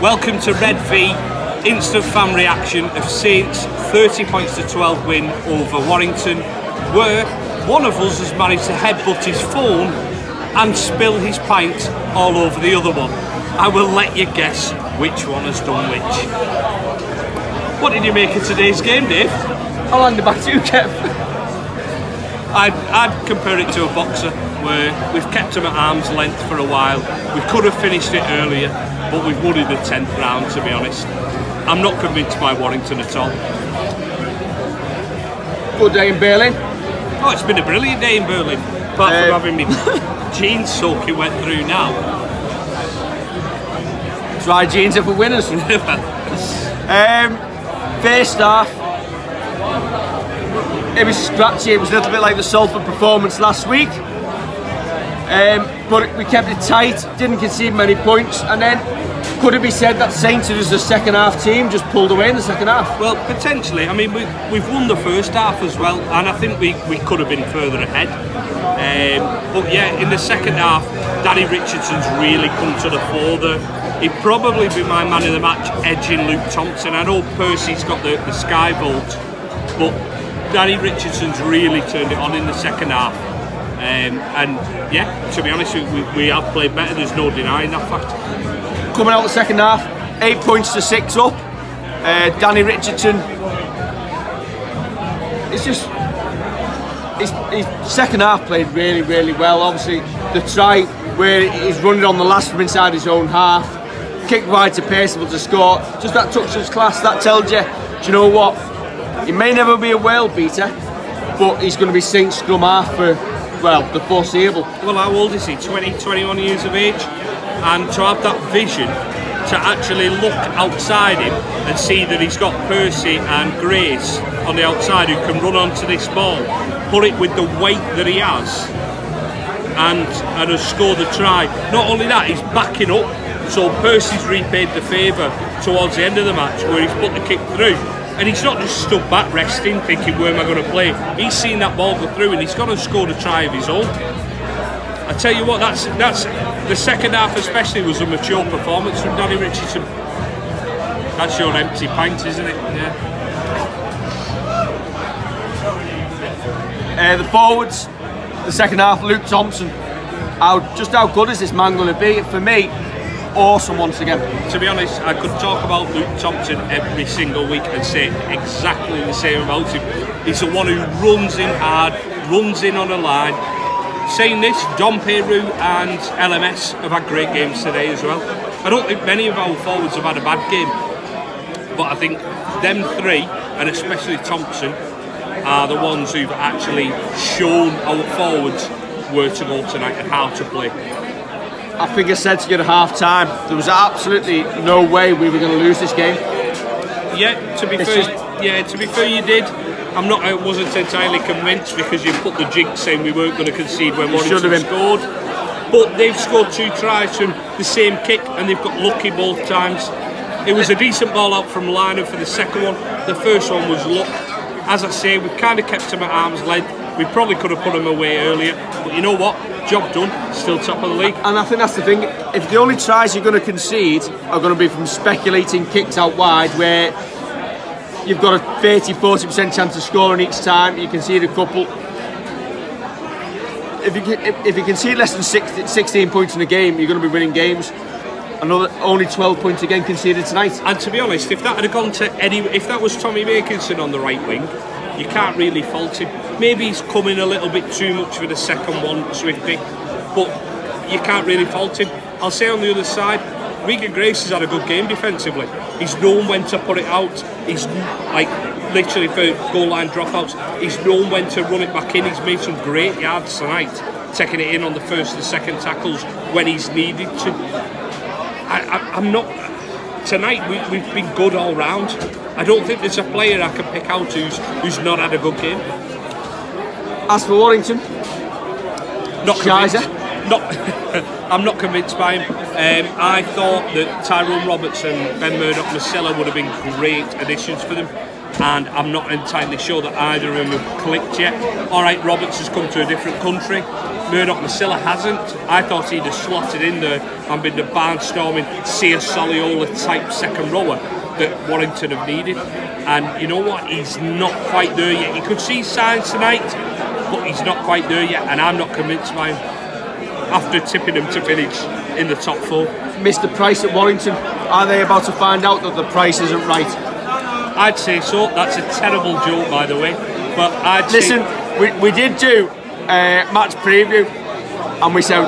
Welcome to Red V, instant fan reaction of Saints' 30 points to 12 win over Warrington, where one of us has managed to headbutt his phone and spill his pint all over the other one. I will let you guess which one has done which. What did you make of today's game, Dave? I'll hand it back to you, Kev. I'd compare it to a boxer, where we've kept him at arm's length for a while. We could have finished it earlier, but we've won in the 10th round, to be honest. I'm not convinced by Warrington at all. Good day in Berlin. Oh, it's been a brilliant day in Berlin. Apart from having me jeans soaking wet through now. Dry jeans are for winners. First half, it was scratchy. It was a little bit like the Salford performance last week. But we kept it tight, didn't concede many points, and then could it be said that Saints, as a second half team, just pulled away in the second half? Well, potentially. I mean, we've won the first half as well, and I think we could have been further ahead. But yeah, in the second half, Danny Richardson's really come to the fore there. He'd probably be my man of the match, edging Luke Thompson. I know Percy's got the Sky Vault, but Danny Richardson's really turned it on in the second half. And yeah, to be honest, we have played better, there's no denying that fact. Coming out the second half, 8 points to 6 up. Danny Richardson, it's just, his second half played really, really well. Obviously, the try where he's running on the last from inside his own half, kick wide to Percival to score, just that touch of class, that tells you, do you know what? He may never be a world beater, but he's going to be Saints scrum half for, well, the foreseeable. Well, how old is he? 20, 21 years of age? And to have that vision, to actually look outside him and see that he's got Percy and Grace on the outside who can run onto this ball, put it with the weight that he has, and has scored the try. Not only that, he's backing up, so Percy's repaid the favour towards the end of the match where he's put the kick through. And he's not just stood back resting, thinking, where am I going to play? He's seen that ball go through and he's gone and scored a try of his own. I tell you what, that's the second half especially was a mature performance from Danny Richardson. That's your empty pint, isn't it? Yeah. The forwards, the second half, Luke Thompson. Just how good is this man going to be? For me, awesome once again. To be honest, I could talk about Luke Thompson every single week and say exactly the same about him. He's the one who runs in hard, runs in on a line. Saying this, Dom Peru and LMS have had great games today as well. I don't think many of our forwards have had a bad game, but I think them three, and especially Thompson, are the ones who've actually shown our forwards where to go tonight and how to play. I think I said to you at half time, there was absolutely no way we were going to lose this game. Yeah, to be fair, you did. I wasn't entirely convinced because you put the jinx saying we weren't going to concede when Warrington scored. But they've scored 2 tries from the same kick and they've got lucky both times. It was a decent ball out from Liner for the second one. The first one was luck. As I say, we kind of kept him at arm's length. We probably could have put him away earlier. But you know what? Job done. Still top of the league. And I think that's the thing. If the only tries you're going to concede are going to be from speculating kicks out wide, where you've got a 30-40% chance of scoring each time, you concede a couple. If you concede less than 16 points in a game, you're going to be winning games. Only 12 points again conceded tonight. And to be honest, if that had gone to if that was Tommy Makinson on the right wing, you can't really fault him. Maybe he's coming a little bit too much for the second one, Swifty, but you can't really fault him. I'll say on the other side, Regan Grace has had a good game defensively. He's known when to put it out. He's like literally for goal line dropouts. He's known when to run it back in. He's made some great yards tonight, taking it in on the first and second tackles when he's needed to. I'm not. Tonight we've been good all round. I don't think there's a player I can pick out who's not had a good game. As for Warrington, not convinced. I'm not convinced by him. I thought that Tyrone Roberts and Ben Murdoch-Masilla would have been great additions for them, and I'm not entirely sure that either of them have clicked yet. Alright, Roberts has come to a different country, Murdoch Masilla hasn't. I thought he'd have slotted in there and been the barnstorming Sia Soliola type second rower that Warrington have needed. And you know what? He's not quite there yet. You could see signs tonight, but he's not quite there yet, and I'm not convinced by him after tipping him to finish in the top 4. Mr. Price at Warrington, are they about to find out that the price isn't right? I'd say so. That's a terrible joke, by the way. But I'd listen, we did do a match preview, and we said,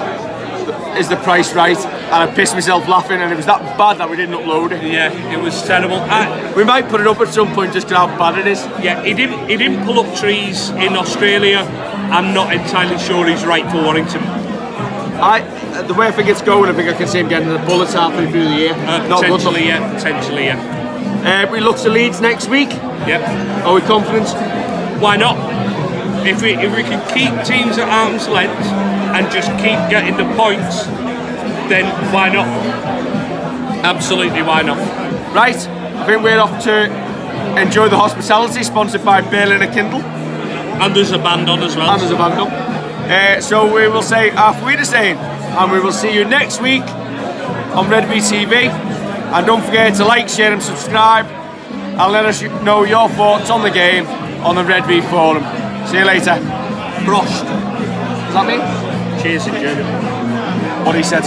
is the price right? And I pissed myself laughing, and it was that bad that we didn't upload it. Yeah, it was terrible. We might put it up at some point just to how bad it is. Yeah, he didn't pull up trees in Australia. I'm not entirely sure he's right for Warrington. The way I think it's going, I think I can see him getting the bullets halfway through the year. Potentially, yeah. We look to Leeds next week. Yep. Are we confident? Why not? If we can keep teams at arm's length and just keep getting the points, then why not? Absolutely, why not? Right, I think we're off to enjoy the hospitality, sponsored by Berliner Kindle. And there's a band on as well. And there's a band on. So we will say Auf Wiedersehen, and we will see you next week on Red V TV. And don't forget to like, share and subscribe, and let us know your thoughts on the game on the Red V forum. See you later. Prost. Does that mean? Cheers in German. What he said.